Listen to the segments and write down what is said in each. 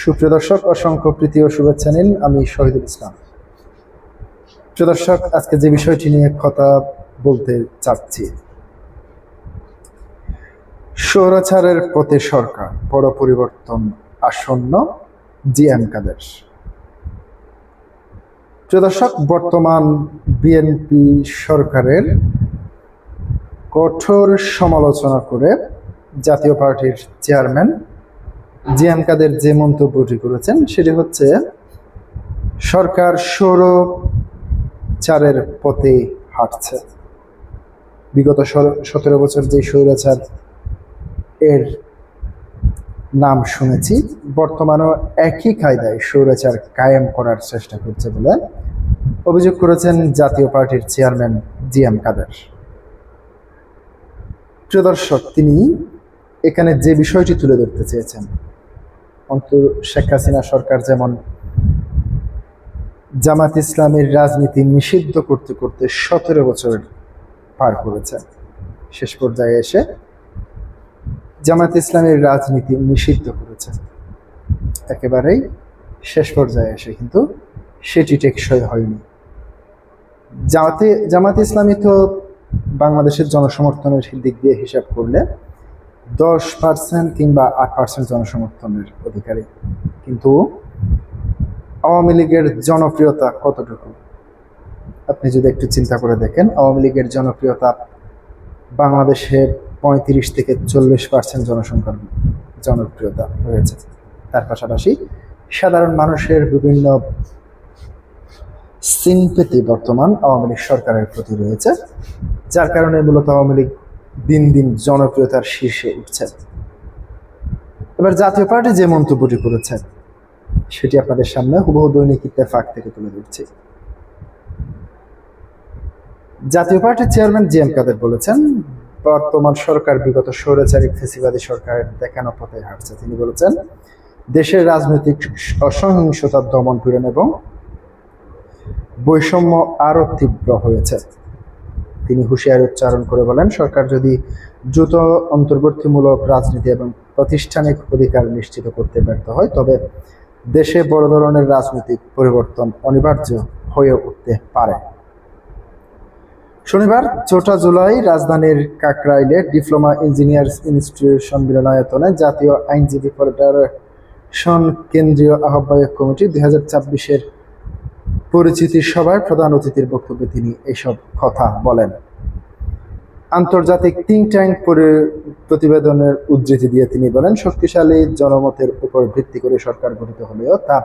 সুপ্রিয় দর্শক, অসংখ্য প্রীতি ও শুভেচ্ছা নিন। আমি শহীদুল ইসলাম। প্রিয় দর্শক, আজকে যে বিষয়টি নিয়ে কথা বলতে চাচ্ছি, স্বৈরাচারের পথে সরকার, বড় পরিবর্তন আসন্ন, জিএম কাদের। প্রিয় দর্শক, বর্তমান বিএনপি সরকারের কঠোর সমালোচনা করে জাতীয় পার্টির চেয়ারম্যান জিএম কাদের যে মন্তব্যটি করেছেন সেটি হচ্ছে, সরকার স্বৈরাচারের পথে হাঁটছে। বিগত 17 বছর যে স্বৈরাচার এর নাম শুনেছি, বর্তমানেও একই কায়দায় স্বৈরাচার কায়েম করার চেষ্টা করছে বলে অভিযোগ করেছেন জাতীয় পার্টির চেয়ারম্যান জিএম কাদের। প্রিয় দর্শক, তিনি এখানে যে বিষয়টি তুলে ধরতে চেয়েছেন, শেখ হাসিনা সরকার যেমন জামাত ইসলামের রাজনীতি নিষিদ্ধ করতে করতে 17 বছর পার করেছে, শেষ পর্যায়ে এসে জামাত ইসলামের রাজনীতি নিষিদ্ধ করেছে, একেবারেই শেষ পর্যায়ে এসে কিন্তু সেটি টেকসই হয়নি। জামাত ইসলামী তো বাংলাদেশের জনসমর্থনের দিক দিয়ে হিসাব করলে 10% কিংবা 8% জনসমর্থনের অধিকারী, কিন্তু আওয়ামী লীগের জনপ্রিয়তা কতটুকু আপনি যদি একটু চিন্তা করে দেখেন, আওয়ামী লীগের জনপ্রিয়তা বাংলাদেশে 35 থেকে 40% জনসংখ্যার জনপ্রিয়তা রয়েছে। তার পাশাপাশি সাধারণ মানুষের বিভিন্ন সিম্পেথি বর্তমান আওয়ামী লীগ সরকারের প্রতি রয়েছে, যার কারণে মূলত আওয়ামী লীগ দিন দিন জনপ্রিয়তার শীর্ষে উঠছে। এবার জাতীয় পার্টি যে মন্তব্যটি করেছে সেটি আপনাদের সামনে হুবহু দৈনিক ইত্তেফাক থেকে তুলে ধরছি। জাতীয় পার্টির চেয়ারম্যান জিএম কাদের বলেছেন, বর্তমান সরকার বিগত স্বৈরাচারী ফ্যাসিবাদী সরকারের দেখানো পথে হাঁটছে। তিনি বলেছেন, দেশের রাজনৈতিক অসহিংসতা, দমন পীড়ন এবং বৈষম্য আরো তীব্র হয়েছে। তিনি হুঁশিয়ারি উচ্চারণ করে বলেন, সরকার যদি দ্রুত অন্তর্বর্তীমূলক রাজনীতি এবং প্রাতিষ্ঠানিক অধিকার নিশ্চিত করতে ব্যর্থ হয়, তবে দেশে বড় ধরনের রাজনৈতিক পরিবর্তন অনিবার্য হয়ে উঠতে পারে। শনিবার 4 জুলাই রাজধানীর কাকরাইলে ডিপ্লোমা ইঞ্জিনিয়ার্স ইনস্টিটিউশন মিলনায়তনে জাতীয় আইনজীবী ফেডারেশন কেন্দ্রীয় আহ্বায়ক কমিটি 2024-এর পরিচিতি সভায় প্রধান অতিথির বক্তব্যে তিনি এসব কথা বলেন। আন্তর্জাতিক থিঙ্ক ট্যাঙ্ক প্রতিবেদনের উদ্ধৃতি দিয়ে তিনি বলেন, শক্তিশালী জনমতের উপর ভিত্তি করে সরকার গঠিত হলেও তা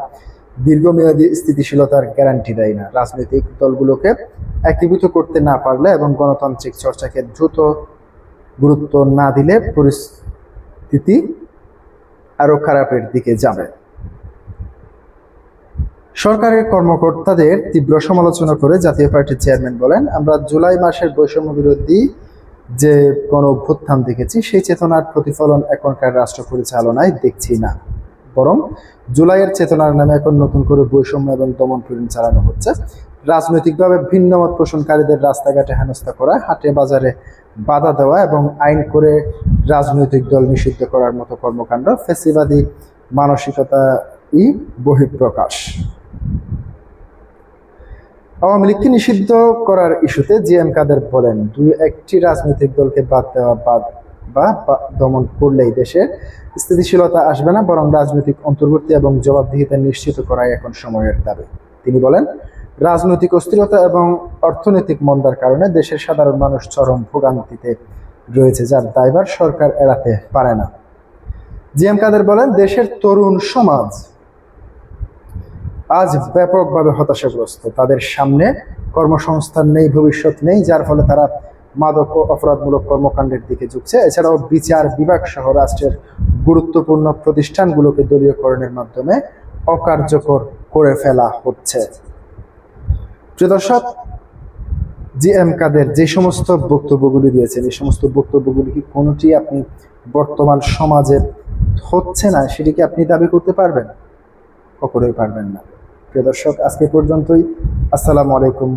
দীর্ঘমেয়াদী স্থিতিশীলতার গ্যারান্টি দেয় না। রাজনৈতিক দলগুলোকে একীভূত করতে না পারলে এবং গণতান্ত্রিক চর্চাকে দ্রুত গুরুত্ব না দিলে পরিস্থিতি আরো খারাপের দিকে যাবে। সরকারের কর্মকর্তাদের তীব্র সমালোচনা করে জাতীয় পার্টির চেয়ারম্যান বলেন, আমরা জুলাই মাসের বৈষম্য বিরোধী যে গণ অভ্যুত্থান দেখেছি, সেই চেতনার প্রতিফলন এখনকার রাষ্ট্র পরিচালনায় দেখছি না, বরং জুলাইয়ের চেতনার নামে এখন নতুন করে বৈষম্য এবং দমন পীড়ন চালানো হচ্ছে। রাজনৈতিকভাবে ভিন্ন মত পোষণকারীদের রাস্তাঘাটে হেনস্থা করা, হাটে বাজারে বাধা দেওয়া এবং আইন করে রাজনৈতিক দল নিষিদ্ধ করার মতো কর্মকাণ্ড ফ্যাসিবাদী মানসিকতাই বহিঃপ্রকাশ। আওয়ামী লীগকে নিষিদ্ধ করার ইস্যুতে জিএম কাদের বলেন, 2-1টি রাজনৈতিক দলকে বাদ দেওয়া বা দমন করলেই দেশে স্থিতিশীলতা আসবে না, বরং রাজনৈতিক অন্তর্বর্তী এবং জবাবদিহিতা নিশ্চিত করাই এখন সময়ের দাবি। তিনি বলেন, রাজনৈতিক অস্থিরতা এবং অর্থনৈতিক মন্দার কারণে দেশের সাধারণ মানুষ চরম ভোগান্তিতে রয়েছে, যার দায়ভার সরকার এড়াতে পারে না। জিএম কাদের বলেন, দেশের তরুণ সমাজ আজ ব্যাপকভাবে হতাশাগ্রস্ত। তাদের সামনে কর্মসংস্থান নেই, ভবিষ্যৎ নেই, যার ফলে তারা মাদক ও অপরাধমূলক কর্মকাণ্ডের দিকে ঝুঁকছে। এছাড়াও বিচার বিভাগ সহ রাষ্ট্রের গুরুত্বপূর্ণ প্রতিষ্ঠানগুলোকে দলীয়করণের মাধ্যমে অকার্যকর করে ফেলা হচ্ছে। প্রিয় দর্শক, জিএম কাদের যে সমস্ত বক্তব্যগুলি দিয়েছেন, এই সমস্ত বক্তব্যগুলি কি কোনোটি আপনি বর্তমান সমাজে হচ্ছে না সেটিকে আপনি দাবি করতে পারবেন? কখনোই পারবেন না। প্রিয় দর্শক, আজকে পর্যন্তই। আসসালামু আলাইকুম।